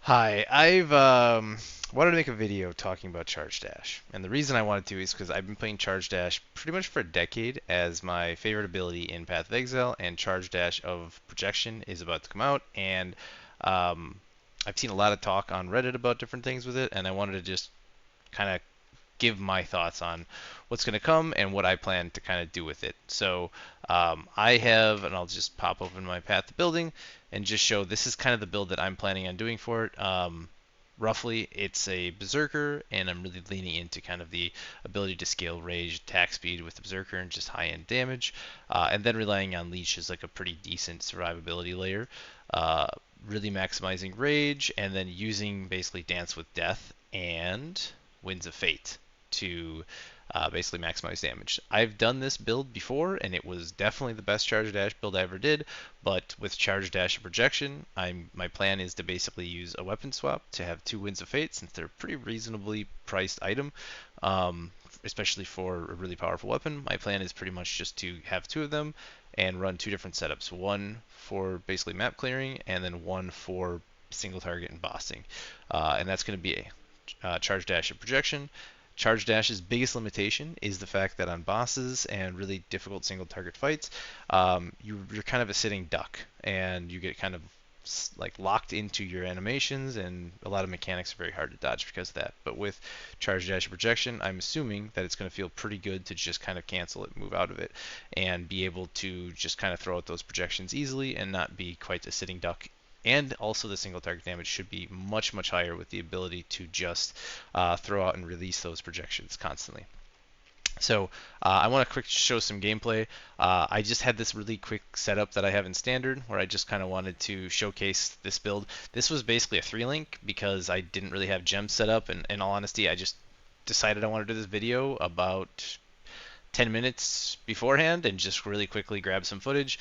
Hi, I've wanted to make a video talking about Charge Dash, and the reason I wanted to is because I've been playing Charge Dash pretty much for a decade as my favorite ability in Path of Exile, and Charge Dash of Projection is about to come out, and um, I've seen a lot of talk on Reddit about different things with it, and I wanted to just kind of give my thoughts on what's going to come and what I plan to kind of do with it. So I have, and I'll just pop open my path to building and just show this is kind of the build that I'm planning on doing for it. Roughly, it's a Berserker, and I'm really leaning into kind of the ability to scale rage, attack speed with the Berserker, and just high-end damage, and then relying on Leash as like a pretty decent survivability layer. Uh, really maximizing rage, and then using basically Dance with Death and Winds of Fate to basically maximize damage. I've done this build before, and it was definitely the best Charge Dash build I ever did. But with Charge Dash and Projection, my plan is to basically use a weapon swap to have two Winds of Fate, since they're a pretty reasonably priced item, especially for a really powerful weapon. My plan is pretty much just to have two of them and run two different setups. One for basically map clearing, and then one for single target and bossing. And that's going to be a Charge Dash and Projection. Charge Dash's biggest limitation is the fact that on bosses and really difficult single target fights, you're kind of a sitting duck, and you get kind of like locked into your animations, and a lot of mechanics are very hard to dodge because of that. But with Charge Dash Projection, I'm assuming that it's going to feel pretty good to just kind of cancel it, move out of it, and be able to just kind of throw out those projections easily and not be quite a sitting duck. And also the single target damage should be much, much higher with the ability to just throw out and release those projections constantly. So I want to quick show some gameplay. I just had this really quick setup that I have in standard where I just kind of wanted to showcase this build. This was basically a 3-link because I didn't really have gems set up, and in all honesty I just decided I wanted to do this video about 10 minutes beforehand and just really quickly grab some footage.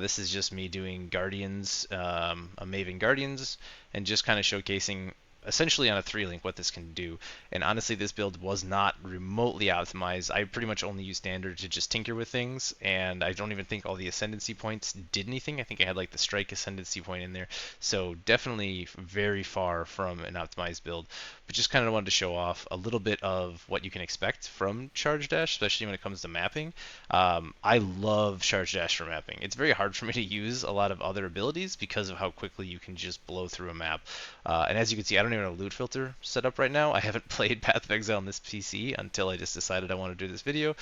This is just me doing Guardians, a Maven Guardians, and just kind of showcasing essentially on a 3-link what this can do. And honestly, this build was not remotely optimized. I pretty much only used standard to just tinker with things, and I don't even think all the ascendancy points did anything. I think I had like the strike ascendancy point in there, so definitely very far from an optimized build. But just kind of wanted to show off a little bit of what you can expect from Charge Dash, especially when it comes to mapping. I love Charge Dash for mapping. It's very hard for me to use a lot of other abilities because of how quickly you can just blow through a map. And as you can see, I don't even have a loot filter set up right now. I haven't played Path of Exile on this PC until I just decided I want to do this video,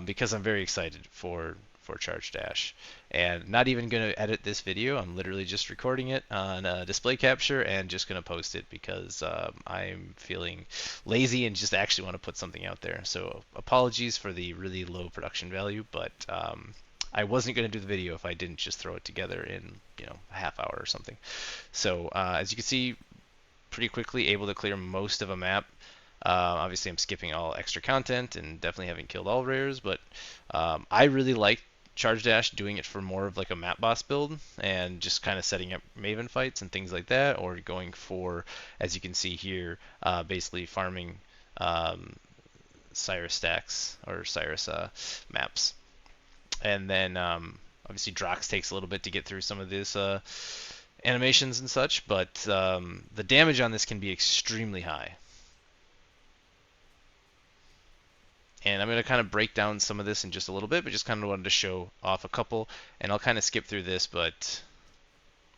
because I'm very excited for Charge Dash. And not even going to edit this video. I'm literally just recording it on display capture and just going to post it because I'm feeling lazy and just actually want to put something out there. So apologies for the really low production value, but I wasn't going to do the video if I didn't just throw it together in a half hour or something. So as you can see, pretty quickly able to clear most of a map. Obviously, I'm skipping all extra content and definitely haven't killed all rares, but I really like Charge Dash doing it for more of like a map boss build and just kind of setting up Maven fights and things like that, or going for, as you can see here, basically farming Cyrus stacks or Cyrus maps. And then obviously Drox takes a little bit to get through some of this animations and such, but the damage on this can be extremely high. And I'm going to kind of break down some of this in just a little bit, but just kind of wanted to show off a couple, and I'll kind of skip through this, but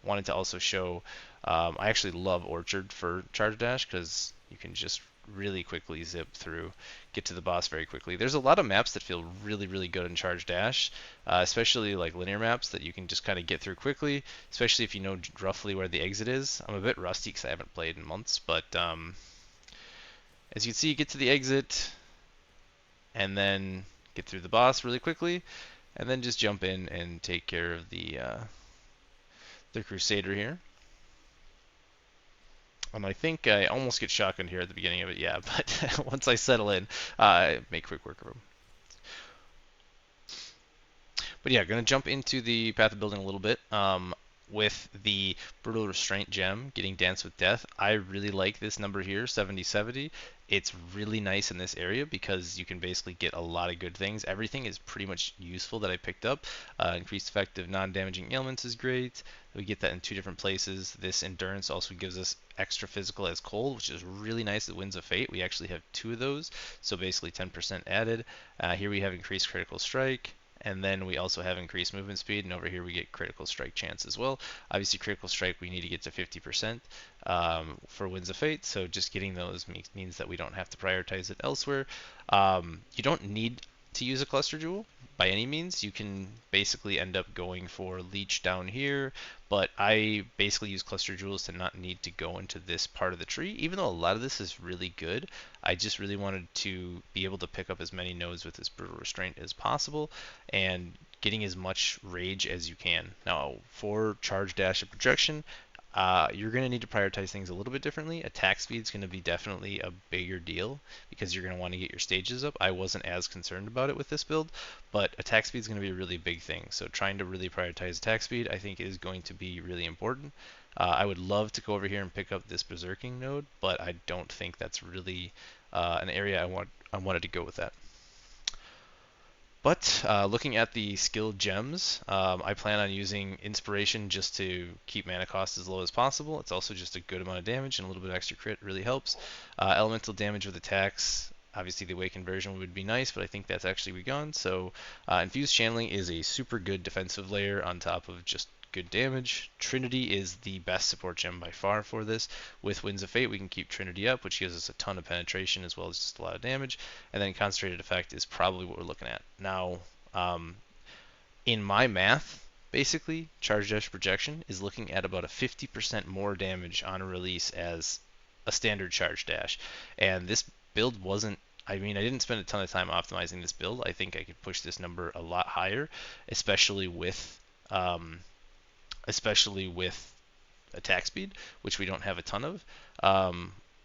wanted to also show, I actually love Orchard for Charge Dash because you can just really quickly zip through, get to the boss very quickly. There's a lot of maps that feel really, really good in Charge Dash, especially like linear maps that you can just kind of get through quickly, especially if you know roughly where the exit is. I'm a bit rusty because I haven't played in months, but as you can see, you get to the exit, and then get through the boss really quickly, and then just jump in and take care of the Crusader here. I think I almost get shotgunned here at the beginning of it, yeah, but once I settle in, I make quick work of him. But yeah, going to jump into the path of building a little bit. with the Brutal Restraint gem getting Dance with Death, I really like this number here, 70/70. It's really nice in this area because you can basically get a lot of good things. Everything is pretty much useful that I picked up. Increased effective non-damaging ailments is great. We get that in 2 different places. This Endurance also gives us extra physical as cold, which is really nice at Winds of Fate. We actually have 2 of those, so basically 10% added. Here we have increased critical strike. And then we also have increased movement speed, and over here we get critical strike chance as well. Obviously, critical strike we need to get to 50% for Winds of Fate, so just getting those means that we don't have to prioritize it elsewhere. You don't need to use a cluster jewel by any means. You can basically end up going for leech down here, but I basically use cluster jewels to not need to go into this part of the tree. Even though a lot of this is really good, I just really wanted to be able to pick up as many nodes with this Brutal Restraint as possible and getting as much rage as you can. Now, for charge, dash, and projection, you're going to need to prioritize things a little bit differently. Attack speed is going to be definitely a bigger deal because you're going to want to get your stages up. I wasn't as concerned about it with this build, but attack speed is going to be a really big thing. So trying to really prioritize attack speed, I think, is going to be really important. I would love to go over here and pick up this Berserking node, but I don't think that's really an area I wanted to go with that. But looking at the skilled gems, I plan on using Inspiration just to keep mana cost as low as possible. It's also just a good amount of damage, and a little bit of extra crit really helps. Elemental damage with attacks, obviously the Awakened version would be nice, but I think that's actually gone. So Infused Channeling is a super good defensive layer on top of just good damage. Trinity is the best support gem by far for this. With Winds of Fate, we can keep Trinity up, which gives us a ton of penetration as well as just a lot of damage. And then Concentrated Effect is probably what we're looking at. Now, in my math, basically, Charge Dash Projection is looking at about a 50% more damage on a release as a standard Charge Dash. And this build wasn't, I mean, I didn't spend a ton of time optimizing this build. I think I could push this number a lot higher, especially with attack speed, which we don't have a ton of.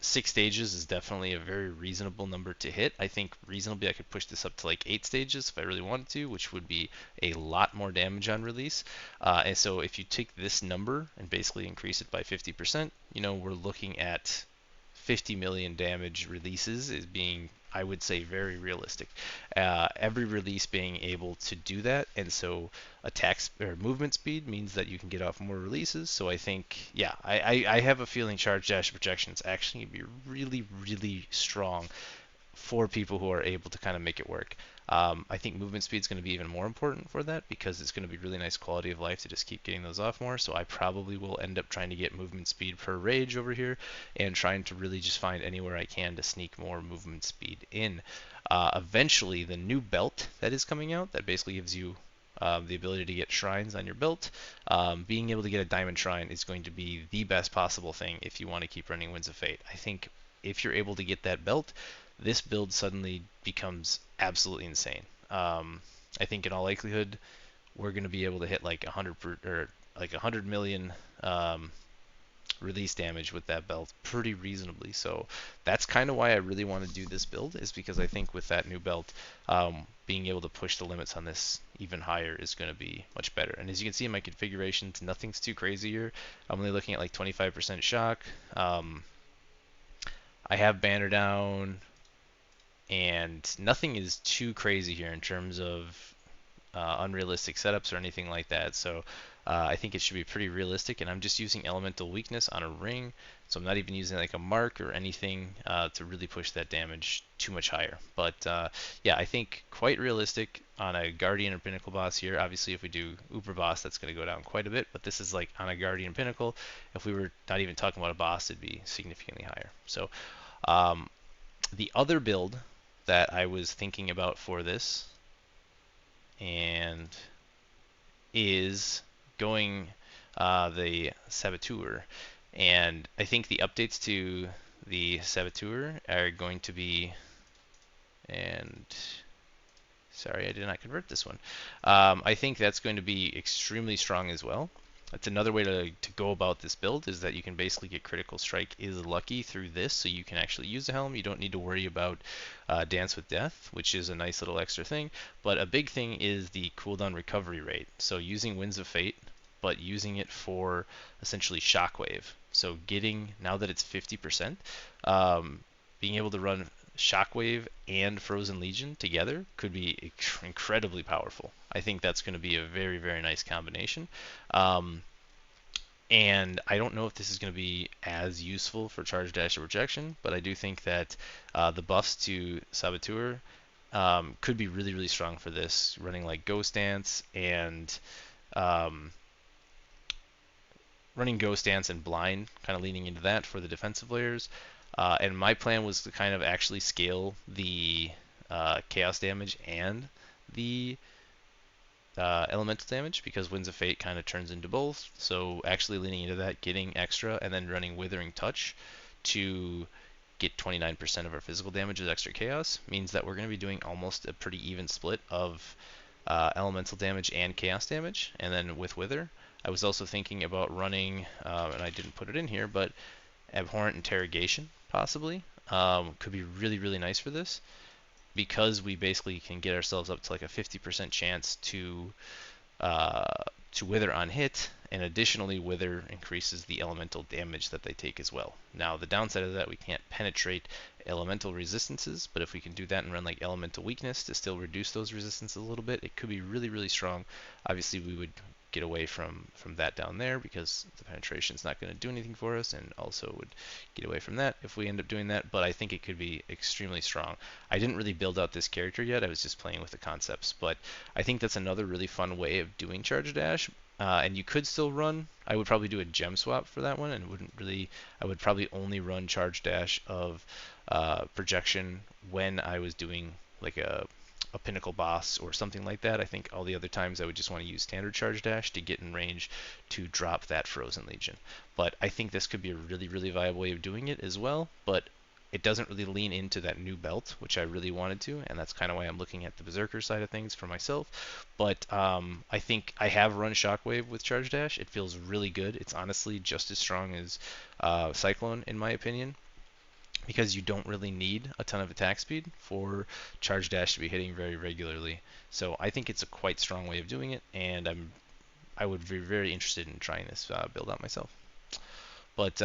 6 stages is definitely a very reasonable number to hit. I think reasonably I could push this up to like 8 stages if I really wanted to, which would be a lot more damage on release. And so if you take this number and basically increase it by 50%, you know, we're looking at 50 million damage releases is being, I would say, very realistic. Every release being able to do that, and so attack or movement speed means that you can get off more releases. So I think, yeah, I have a feeling Charge Dash Projection is actually going to be really, really strong for people who are able to kind of make it work. I think movement speed is going to be even more important for that because it's going to be really nice quality of life to just keep getting those off more. So I probably will end up trying to get movement speed per rage over here and trying to really just find anywhere I can to sneak more movement speed in. Eventually, the new belt that is coming out that basically gives you the ability to get shrines on your belt. Being able to get a diamond shrine is going to be the best possible thing if you want to keep running Winds of Fate. I think if you're able to get that belt, this build suddenly becomes absolutely insane. I think in all likelihood, we're going to be able to hit like 100 million release damage with that belt pretty reasonably. So that's kind of why I really want to do this build, is because I think with that new belt, being able to push the limits on this even higher is going to be much better. And as you can see in my configurations, nothing's too crazy here. I'm only looking at like 25% shock. I have banner down, and nothing is too crazy here in terms of unrealistic setups or anything like that. So I think it should be pretty realistic, and I'm just using elemental weakness on a ring, so I'm not even using like a mark or anything to really push that damage too much higher. But yeah, I think quite realistic on a Guardian or Pinnacle boss here. Obviously, if we do Uber boss, that's going to go down quite a bit, but this is like on a Guardian Pinnacle. If we were not even talking about a boss, it'd be significantly higher. So the other build that I was thinking about for this and is going the Saboteur, and I think the updates to the Saboteur are going to be, and sorry I did not convert this one, I think that's going to be extremely strong as well. That's another way to go about this build, is that you can basically get critical strike is lucky through this, so you can actually use the helm. You don't need to worry about Dance with Death, which is a nice little extra thing. But a big thing is the cooldown recovery rate. So using Winds of Fate but using it for essentially shockwave. So getting, now that it's 50%, being able to run shockwave and Frozen Legion together could be incredibly powerful. I think that's going to be a very, very nice combination. And I don't know if this is going to be as useful for Charge Dash or Projection, but I do think that the buffs to Saboteur could be really, really strong for this, running like Ghost Dance and um, Blind, kind of leaning into that for the defensive layers. And my plan was to kind of actually scale the chaos damage and the elemental damage, because Winds of Fate kind of turns into both. So actually leaning into that, getting extra, and then running Withering Touch to get 29% of our physical damage as extra chaos means that we're going to be doing almost a pretty even split of elemental damage and chaos damage. And then with Wither, I was also thinking about running, and I didn't put it in here, but Abhorrent Interrogation possibly could be really, really nice for this, because we basically can get ourselves up to like a 50% chance to Wither on hit, and additionally Wither increases the elemental damage that they take as well. Now the downside of that, we can't penetrate elemental resistances, but if we can do that and run like elemental weakness to still reduce those resistances a little bit, it could be really, really strong. Obviously we would get away from that down there, because the penetration is not going to do anything for us, and also would get away from that if we end up doing that. But I think it could be extremely strong. I didn't really build out this character yet, I was just playing with the concepts, but I think that's another really fun way of doing Charge Dash. And you could still run, I would probably do a gem swap for that one, and I would probably only run Charge Dash of Projection when I was doing like a pinnacle boss or something like that. I think all the other times I would just want to use standard Charge Dash to get in range to drop that Frozen Legion. But I think this could be a really, really viable way of doing it as well, but it doesn't really lean into that new belt, which I really wanted to, and that's kind of why I'm looking at the Berserker side of things for myself. But I think I have run Shockwave with Charge Dash. It feels really good. It's honestly just as strong as Cyclone, in my opinion, because you don't really need a ton of attack speed for Charge Dash to be hitting very regularly. So I think it's a quite strong way of doing it, and I would be very interested in trying this build out myself. But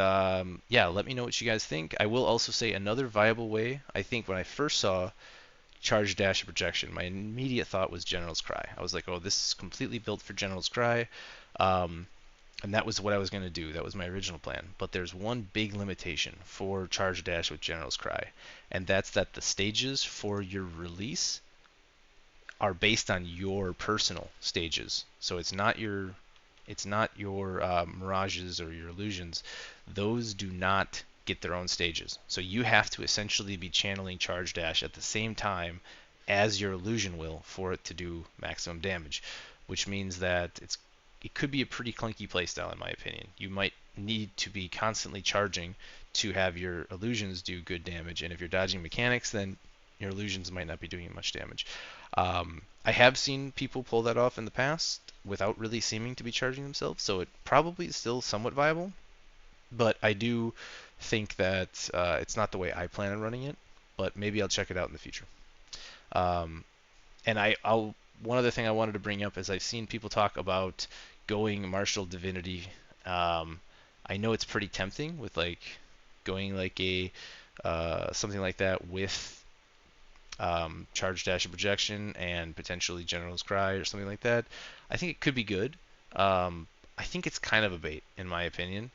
yeah, let me know what you guys think. I will also say another viable way, I think when I first saw Charge Dash and Projection, my immediate thought was General's Cry. I was like, oh, this is completely built for General's Cry. And that was what I was going to do. That was my original plan. But there's one big limitation for Charge Dash with General's Cry, and that's that the stages for your release are based on your personal stages. So it's not your mirages or your illusions. Those do not get their own stages. So you have to essentially be channeling Charge Dash at the same time as your illusion will for it to do maximum damage, which means that it could be a pretty clunky playstyle in my opinion. You might need to be constantly charging to have your illusions do good damage, and if you're dodging mechanics, then your illusions might not be doing much damage. I have seen people pull that off in the past without really seeming to be charging themselves, so it probably is still somewhat viable, but I do think that it's not the way I plan on running it, but maybe I'll check it out in the future. And one other thing I wanted to bring up is I've seen people talk about going Martial Divinity. I know it's pretty tempting with like going like a something like that with Charge Dash and Projection and potentially General's Cry or something like that. I think it could be good. I think it's kind of a bait in my opinion.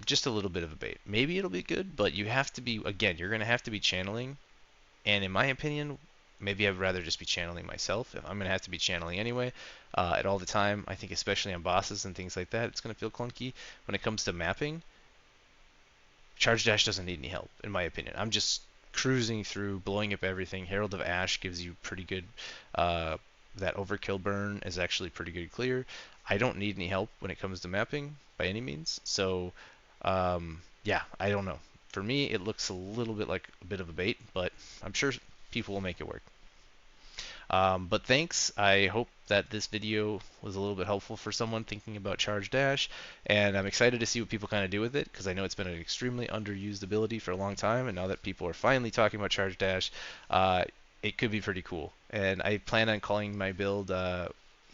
Just a little bit of a bait. Maybe it'll be good, but you have to be, again, you're going to have to be channeling. And in my opinion, maybe I'd rather just be channeling myself. If I'm going to have to be channeling anyway at all the time, I think especially on bosses and things like that, it's going to feel clunky. When it comes to mapping, Charge Dash doesn't need any help, in my opinion. I'm just cruising through, blowing up everything. Herald of Ash gives you pretty good, that overkill burn is actually pretty good clear. I don't need any help when it comes to mapping by any means. So, yeah, I don't know. For me, it looks a little bit like a bit of a bait, but I'm sure people will make it work. But thanks. I hope that this video was a little bit helpful for someone thinking about Charge Dash, and I'm excited to see what people kind of do with it, because I know it's been an extremely underused ability for a long time, and now that people are finally talking about Charge Dash, it could be pretty cool. And I plan on calling my build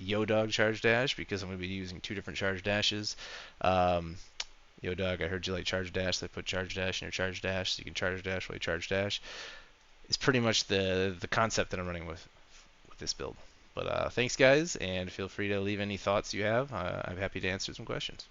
Yo-Dog charge dash because I'm going to be using two different charge dashes. Um, Yo-Dog, I heard you like charge dash, so I put charge dash in your charge dash so you can charge dash while you charge dash. It's pretty much the concept that I'm running with this build. But thanks guys, and feel free to leave any thoughts you have. I'm happy to answer some questions.